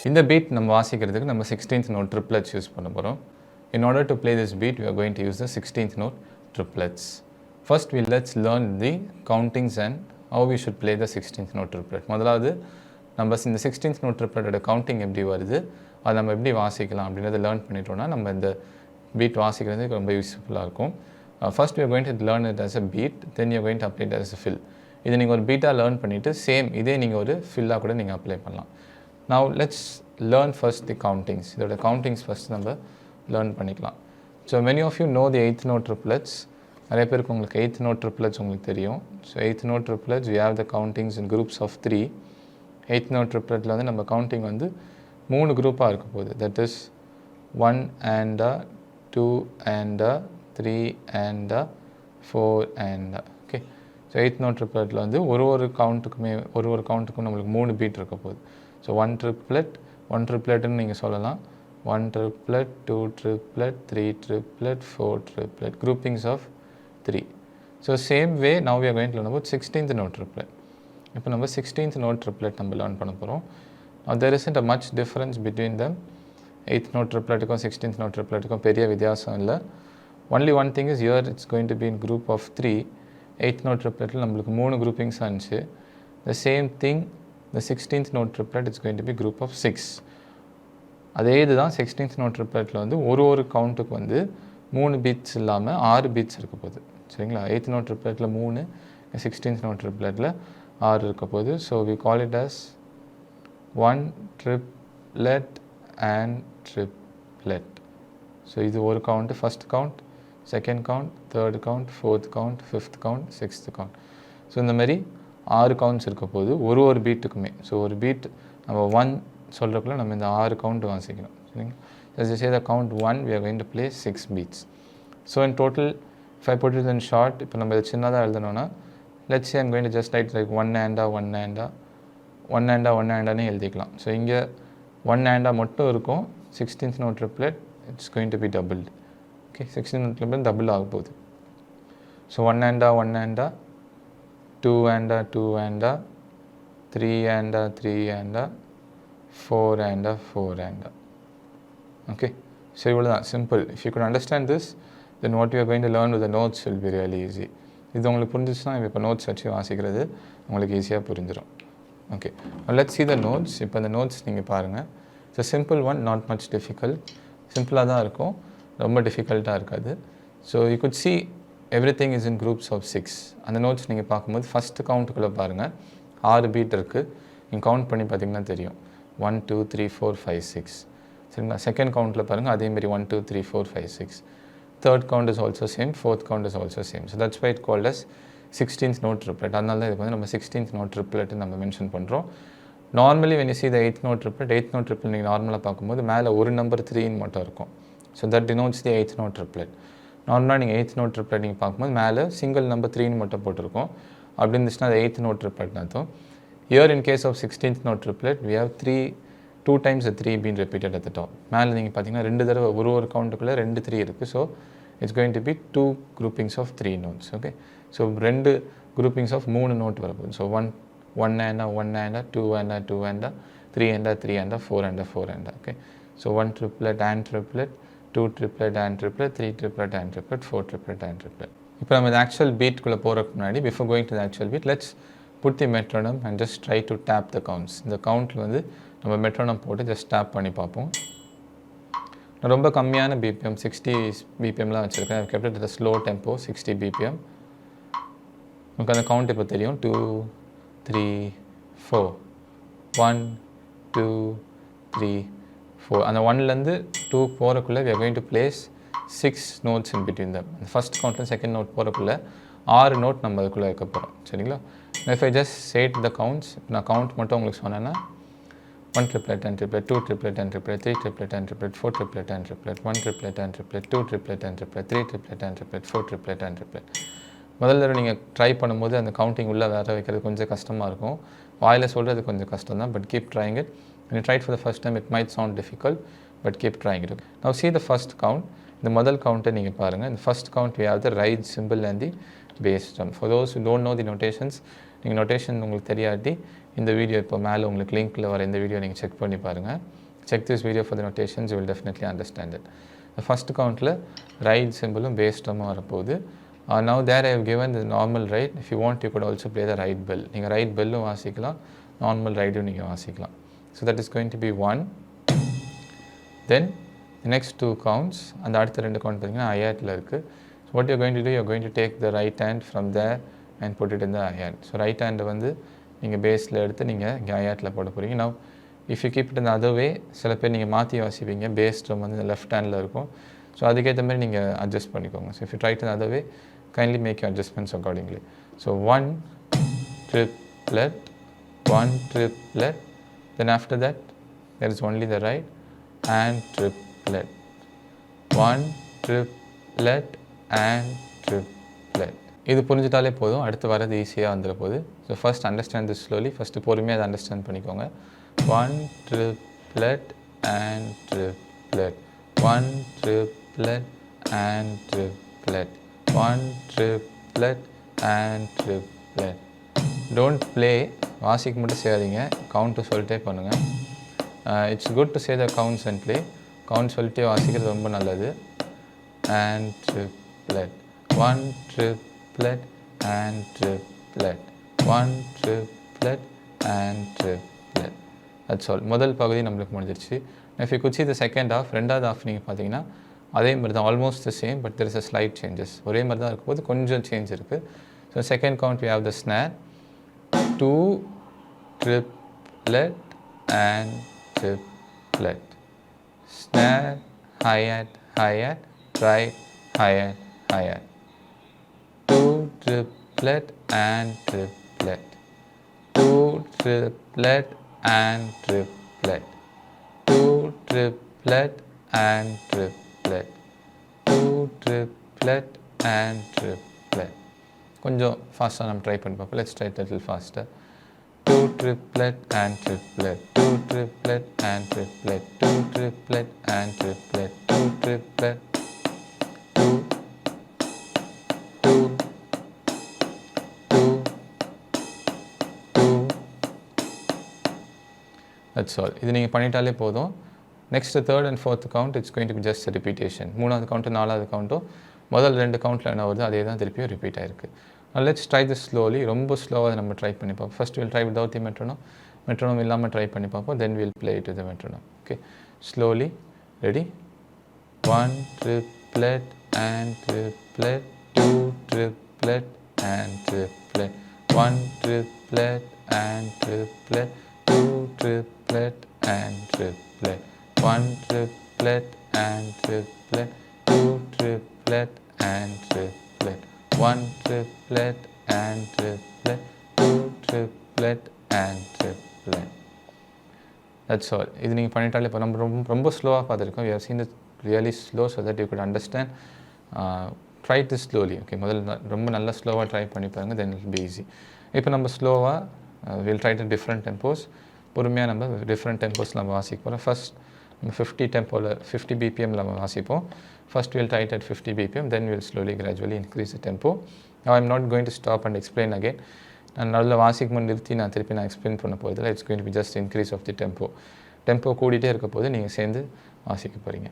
இந்த beat நம்ம வாசிக்கிறதுக்கு நம்ம 16th note triplets யூஸ் பண்ண போகிறோம். In order to play this beat, we are going to use the 16th note triplets. First, let's learn the countings and how we should play the 16th note triplet. முதலாவது நம்ம இந்த 16th note triplet counting எப்படி வருது, அதை நம்ம எப்படி வாசிக்கலாம் அப்படின்றத லேர்ன் பண்ணிட்டோம்னா நம்ம இந்த பீட் வாசிக்கிறதுக்கு ரொம்ப யூஸ்ஃபுல்லாக இருக்கும். First, we are going to learn it as a beat, then you are going to apply it as a fill. இதை நீங்கள் ஒரு பீட்டாக லேர்ன் பண்ணிவிட்டு சேம் இதே நீங்கள் ஒரு ஃபில்லாக கூட நீங்கள் அப்ளை பண்ணலாம். Now, let's learn first the countings. இதோட countings first நம்ம லேர்ன் பண்ணிக்கலாம். So, many of you know the 8th note triplets. நிறைய பேருக்கு உங்களுக்கு 8th note triplets உங்களுக்கு தெரியும். So, 8th note triplets, we have the countings in groups of 3. 8th note tripletல வந்து நம்ம கவுண்டிங் வந்து 3 குரூப்பாக இருக்க போகுது. That is 1 and 2 and 3 and 4 and okay. So 8th note tripletல வந்து ஒரு கவுண்ட்டுக்கும் நம்மளுக்கு 3 பீட் இருக்க போகுது. So 1 tripletன்னு நீங்கள் சொல்லலாம். 1 triplet, 2 triplet, 3 triplet, 4 triplet, groupings of 3. So same way now we are going to learn about 16th note triplet. இப்போ நம்ம 16th note triplet நம்ம லேர்ன் பண்ண போகிறோம். Now there isn't a much difference between them. 8th note tripletக்கும் 16th note tripletக்கும் பெரிய வித்தியாசம் இல்லை. Only one thing is here it's going to be in group of 3. 8th note tripletல நம்மளுக்கு 3 groupings இருந்துச்சு. The same thing, the 16th note triplet is going to be group of 6. அதே இதுதான் 16th note tripletல வந்து ஒரு கவுண்ட்டுக்கு வந்து 3 பீட்ஸ் இல்லாமல் 6 beads இருக்க போகுது. சரிங்களா? 8th note tripletல 3, 16th note tripletல 6 இருக்க போகுது. So we call it as 1 triplet and triplet. So இது ஒரு count, first count, second count, third count, fourth count, fifth count, sixth count. So இந்த மாதிரி 6 கவுண்ட்ஸ் இருக்க போது ஒரு பீட்டுக்குமே. ஸோ ஒரு பீட் நம்ம 1 சொல்கிறக்குள்ள நம்ம இந்த 6 கவுண்ட் வாசிக்கணும். சரிங்களா? As I say the count 1, we are going to play 6 beats. So in total, if I put it in short, இப்போ நம்ம இதை சின்னதாக எழுதணும்னா, let's say I'm going to just write like 1 and 1 and 1 and 1 and எழுதிக்கலாம். So இங்கே 1 and மட்டும் இருக்கும். 16th note triplet, it's going to be doubled. Okay, 16th note triplet double ஆக போகுது. So 1 and 1 and 2 and 2 and 3 and 3 and 4 and 4 and okay. So இவ்வளவுதான், simple. If you could understand this, then what you are going to learn with the notes will be really easy. இது உங்களுக்கு புரிஞ்சிச்சுன்னா இப்போ notes வச்சு வாசிக்கிறது உங்களுக்கு ஈஸியாக புரிஞ்சிடும். Okay, let's see the notes. இப்போ இந்த நோட்ஸ் நீங்கள் பாருங்கள். It's a simple one, not much difficult. சிம்பிளாக தான் இருக்கும், ரொம்ப டிஃபிகல்ட்டாக இருக்காது. So you could see everything is in groups of 6. அந்த நோட்ஸ் நீங்கள் பார்க்கும்போது ஃபஸ்ட்டு கவுண்ட்டுக்குள்ளே பாருங்கள், 6 பீட் இருக்குது. நீங்கள் கவுண்ட் பண்ணி பார்த்தீங்கன்னா தெரியும், 1 2 3 4 5 6. சரிங்களா? செகண்ட் கவுண்ட்டில் பாருங்கள், அதேமாதிரி 1 2 3 4 5 6. Third count is also same, fourth count is also same. So that's why it called as 16th note triplet. அதனால தான் இதுக்கு வந்து நம்ம 16th note triplet நம்ம மென்ஷன் பண்ணுறோம். Normally when you see the 8th note triplet, 8th note triplet நீங்கள் நார்மலாக பார்க்கும்போது மேலே ஒரு நம்பர் 3ன்னு மட்டும் இருக்கும். So that denotes the 8th note triplet. நார்மலாக நீங்கள் 8th note triplet நீங்கள் பார்க்கும்போது மேலே சிங்கிள் நம்பர் 3ன்னு மட்டும் போட்டிருக்கோம். அப்படி இருந்துச்சுன்னா அது 8th note triplet அர்த்தம். Here in case of 16th note triplet, we have 2 times the 3 being repeated at the top. மேலே நீங்கள் பார்த்தீங்கன்னா 2 தடவை ஒரு கவுண்ட்டுக்குள்ளே 2 3 இருக்குது. So it's going to be 2 groupings of 3 notes. Okay, so 2 groupings of 3 note வரப்போகுது. So 1 and 1 and 2 and 2 and 3 and 3 and 4 and 4 and okay. So 1 triplet and triplet, 2 triplet and triplet, 3 triplet and triplet, 4 triplet and triplet. இப்போ நம்ம இந்த actual பீட்குள்ளே போகிறதுக்கு முன்னாடி, before going to the actual beat, let's put the metronome and just try to tap the counts. இந்த கவுண்ட்டில் வந்து நம்ம metronome போட்டு just tape பண்ணி பார்ப்போம். நான் ரொம்ப கம்மியான பிபிஎம் 60 பிபிஎம்லாம் வச்சுருக்கேன். kept it at a slow tempo 60 BPM. உங்களுக்கு அந்த கவுண்ட் இப்போ தெரியும், 2 3 4 1 2 3 4. அந்த 1லேருந்து 2 போகிறக்குள்ளே we are going to place 6 notes in between them. அந்த ஃபஸ்ட் கவுண்ட்லேருந்து செகண்ட் நோட் போகிறக்குள்ளே 6 நோட் நம்ம அதுக்குள்ளே வைக்க போகிறோம். சரிங்களா? if I just say the counts, நான் கவுண்ட் மட்டும் உங்களுக்கு சொன்னேன்னா 1 triplet and triplet, 2 triplet and triplet, 3 triplet and triplet, 4 triplet and triplet, 1 triplet and triplet, 2 triplet and triplet, 3 triplet and triplet, 4 triplet and triplet. முதல்ல தடவை நீங்கள் try பண்ணும்போது அந்த counting உள்ளே வேறு வைக்கிறது கொஞ்சம் கஷ்டமாக இருக்கும். வாயில் சொல்கிறது கொஞ்சம் கஷ்டம் தான், but keep trying it. when you try it for the first time it might sound difficult, but keep trying it. Now see the first count. இந்த முதல் கவுண்ட்டை நீங்கள் பாருங்கள். இந்த first count we have the right symbol and the bass drum. For those who don't know the notations, நீங்கள் notation உங்களுக்கு தெரியாட்டி இந்த video இப்போ மேலே உங்களுக்கு லிங்க்கில் வர இந்த வீடியோ நீங்கள் செக் பண்ணி பாருங்கள். Check this video for the notations, you will definitely understand it. The first countல ride symbolum bass drum வரப்போகுது. Now there I have given the normal ride. If you want, you could also play the ride bell. நீங்கள் ride bellum வாசிக்கலாம், normal ride நீங்கள் வாசிக்கலாம். So that is going to be 1. Then the next 2 counts, அந்த அடுத்த 2 count பார்த்தீங்கன்னா hi-hatல இருக்குது. So what you're going to do, you're going to take the right hand from there and put it in the hi-hat. So right hand வந்து நீங்கள் பேஸில் எடுத்து நீங்கள் இங்கே hi-hatல போட போகிறீங்க. Now if you keep it in the other way, சில பேர் நீங்கள் மாற்றி வாசிப்பீங்க, பேஸ் ட்ரம் வந்து லெஃப்ட் ஹேண்டில் இருக்கும். ஸோ அதுக்கேற்ற மாதிரி நீங்கள் அட்ஜஸ்ட் பண்ணிக்கோங்க. So if you try it in the other way, kindly make your adjustments accordingly. So 1 triplet, 1 triplet, then after that there is only the right and triplet, 1 triplet and triplet. இது புரிஞ்சிட்டாலே போதும், அடுத்து வரது ஈஸியாக வந்துட போகுது. So first understand this slowly, first பொறுமையாக அதை understand பண்ணிக்கோங்க. 1 triplet and triplet, 1 triplet and triplet, 1 triplet and triplet. Don't play, வாசிக்க மட்டும் செய்யாதீங்க, கவுண்ட்டு சொல்லிட்டே பண்ணுங்கள். It's good to say the counts and play. Count சொல்லிட்டே வாசிக்கிறது ரொம்ப நல்லது. And triplet, 1 triplet and triplet, 1 triplet and triplet. That's all. முதல் பகுதி நம்மளுக்கு முடிஞ்சிருச்சு. If you could see the second half, ரெண்டாவது half நீங்கள் பார்த்தீங்கன்னா அதே மாதிரி தான், almost the same, but there is a slide changes. ஒரே மாதிரி தான் இருக்கும்போது கொஞ்சம் சேஞ்ச் இருக்குது. So second count we have the snare, 2 triplet and triplet, snare, hi-hat, hi-hat, right, hi-hat, hi-hat, 2 triplet and triplet, 2 triplet and triplet, 2 triplet and triplet, 2 triplet and triplet. கொஞ்சம் ஃபாஸ்ட்டாக நம்ம try பண்ணி பார்ப்போம். லெட்ஸ் ட்ரை இட் லிட்டில் ஃபாஸ்ட்டாக. 2 triplet and triplet, 2 triplet and triplet, 2 triplet and triplet, 2 triplet, 2 2 2 2. That's all. இது நீங்கள் பண்ணிட்டாலே போதும். Next third and fourth count it's going to be just repetition. மூணாவது கவுண்ட்டு நாலாவது கவுண்ட்டும் முதல் 2 கவுண்ட்டில் என்ன வருது அதே தான் திருப்பியும் ரிப்பீட் ஆயிருக்கு. Let's try this slowly. ரொம்ப ஸ்லோவாக நம்ம ட்ரை பண்ணி பார்ப்போம். First will try without the metronome. Metronome இல்லாமல் ட்ரை பண்ணி பார்ப்போம். Then will play it with the metronome. Okay, slowly. Ready? 1 triplet and triplet, 2 triplet and triplet, 1 triplet and triplet, 2 triplet and triplet, 1 triplet and triplet, 2 triplet and triplet, 1 triplet and triplet, 2 triplet and triplet. That's all. இது நீங்கள் பண்ணிட்டாலே இப்போ நம்ம ரொம்ப ஸ்லோவாக பார்த்துருக்கோம். We have seen it really slow so that you could understand. Try this slowly. Okay, முதல்ல ரொம்ப நல்லா ஸ்லோவாக ட்ரை பண்ணி பாருங்க, then it will be easy. இப்போ நம்ம ஸ்லோவாக we'll try to different tempos. பொறுமையாக நம்ம டிஃப்ரெண்ட் டெம்போஸில் நம்ம வாசிக்க போகிறோம். ஃபர்ஸ்ட் நம்ம 50 டெம்போவில் 50 BPM நம்ம வாசிப்போம். First we'll try it at 50 BPM, then we'll slowly gradually increase the tempo. Now I'm not going to stop and explain again. நான் நல்ல வாசிக்கும் நிறுத்தி நான் திருப்பி நான் எக்ஸ்பிளைன் பண்ண போகிறதில்ல. It's going to be just increase of the tempo. Tempo கூடிட்டே இருக்க போது நீங்கள் சேர்ந்து வாசிக்க போகிறீங்க.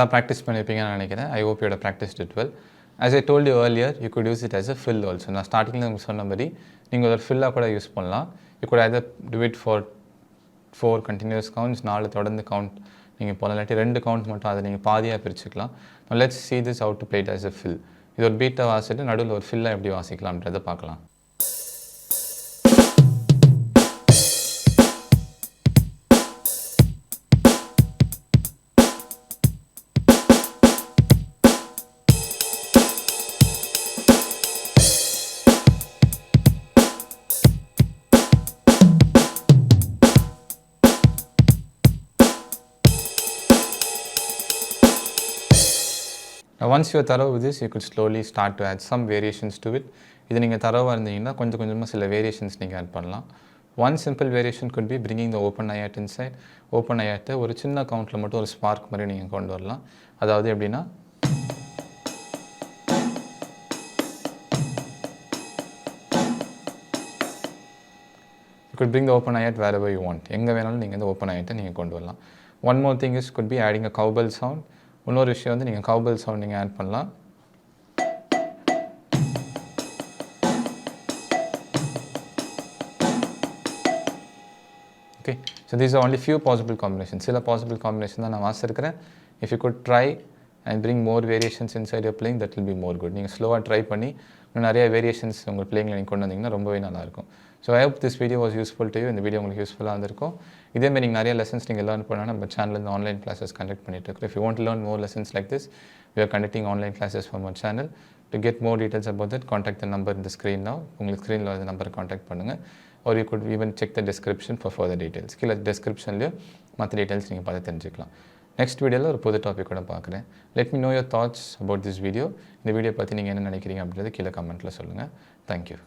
நல்லா ப்ராக்டிஸ் பண்ணியிருப்பீங்கன்னு நினைக்கிறேன். I hope you have practiced it well. As I told you earlier, you could use it as a fill also. நான் ஸ்டார்டிங்கில் உங்களுக்கு சொன்ன மாதிரி நீங்கள் ஒரு ஃபில்லாக கூட யூஸ் பண்ணலாம். You could either do it for 4 continuous counts, 4 தொடர்ந்து கவுண்ட் நீங்கள் போகலாம். இல்லாட்டி 2 கவுண்ட் மட்டும் அதை நீங்கள் பாதியாக பிரிச்சுக்கலாம். Now let's see this how to play it as a fill. இது ஒரு பீட்டை வாசிட்டு நடுவில் ஒரு ஃபில்லாக எப்படி வாசிக்கலாம்ன்றதை பார்க்கலாம். Now once you are thorough with this, you could slowly start to add some variations to it. இது நீங்கள் தரவாக இருந்தீங்கன்னா கொஞ்சம் கொஞ்சமாக சில வேரியேஷன்ஸ் நீங்கள் ஆட் பண்ணலாம். One simple variation could be bringing the open hi-hat inside. Open hi-hat ஒரு சின்ன கவுண்டில் மட்டும் ஒரு ஸ்பார்க் மாதிரி நீங்கள் கொண்டு வரலாம். அதாவது எப்படின்னா you could bring the open hi-hat wherever you want. எங்கே வேணாலும் நீங்கள் இந்த ஓப்பன் hi-hat நீங்கள் கொண்டு வரலாம். One more thing is could be adding a cowbell sound. இன்னொரு விஷயம் வந்து நீங்கள் cowbell sound நீங்கள் ஆட் பண்ணலாம். Okay, so these are only few possible combinations. சில possible combination தான் நான் வாசிச்சிருக்கிறேன். If you could try and bring more variations inside your playing, that will be more good. நீங்கள் ஸ்லோவாக ட்ரை பண்ணி இன்னும் நிறைய வேரியேஷன்ஸ் உங்கள் பிளேயிங்கில் நீங்கள் கொண்டு வந்தீங்கன்னா ரொம்பவே நல்லாயிருக்கும். So I hope this video was useful to you. இந்த வீடியோ உங்களுக்கு யூஸ்ஃபுல்லாக இருந்திருக்கும். இதேமாதிரி நீங்கள் நிறைய லெசன்ஸ் நீங்கள் லேர்ன் பண்ணால் நம்ம சேனலில் ஆன்லைன் கிளாஸஸ் கண்டக்ட் பண்ணிட்டு இருக்கோம். If you want to learn more lessons like this, we are conducting online classes from our channel. To get more details about that, contact the number in the screen now. உங்களுக்கு ஸ்க்ரீனில் அந்த நம்பரை contact பண்ணுங்கள். Or you could even check the description for further details. கீழே டிஸ்கிரிப்ஷன்லேயும் மற்ற details நீங்கள் பார்த்து தெரிஞ்சுக்கலாம். நெக்ஸ்ட் வீடியோவில் ஒரு புது டாப்பிக்கோட பார்க்குறேன். Let me know your thoughts about this video. இந்த வீடியோ பற்றி நீங்கள் என்ன நினைக்கிறீங்க அப்படின்றது கீழே கமெண்ட்டில் சொல்லுங்கள். தேங்க்யூ.